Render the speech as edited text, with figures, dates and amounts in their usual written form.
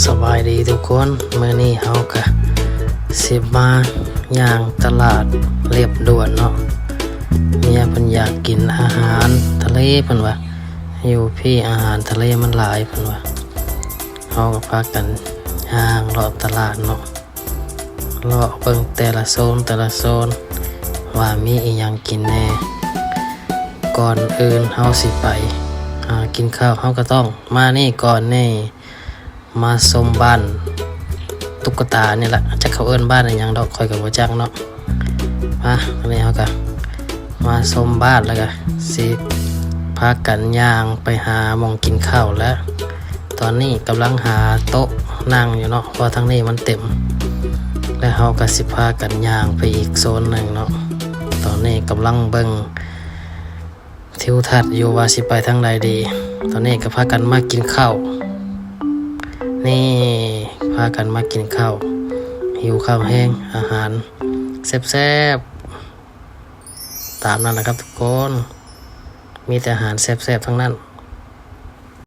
สบายดีทุกคนมื้อนี้เฮาก็สิมาย่างตลาดเรียบด่วนเนาะเมียเพิ่นอยากกินอาหารทะเลเพิ่นว่าอยู่พี่อาหารทะเลมันหลายเพิ่นว่าเฮาก็พากันย่างรอบตลาดเนาะเลาะเบิ่งแต่ละโซนว่ามีอีหยังกินแน่ก่อนอื่นเฮาสิไปกินข้าวเฮาก็ต้องมานี่ก่อนนี่มาชมบ้านตุ๊กตานี่แหละจักเขาเอิ้นบ้านอะไรหยังดอกคอยกับบ่จักเนาะมาอันนี้เฮาก็มาชมบ้านแล้วก็สิพากันย่างไปหาหม้องกินข้าวแล้วตอนนี้กำลังหาโต๊ะนั่งอยู่เนาะเพราะทางนี้มันเต็มแล้วเฮาก็สิพากันย่างไปอีกโซนหนึ่งเนาะตอนนี้กำลังเบิ่งทิวทัศน์อยู่ว่าสิไปทางใดดีตอนนี้ก็พากันมากินข้าวนี่พากันมากินข้าวหิวข้าวแห้งอาหารแซ่บๆตามนั้นนะครับทุกคนมีแต่อาหารแซ่บๆทั้งนั้น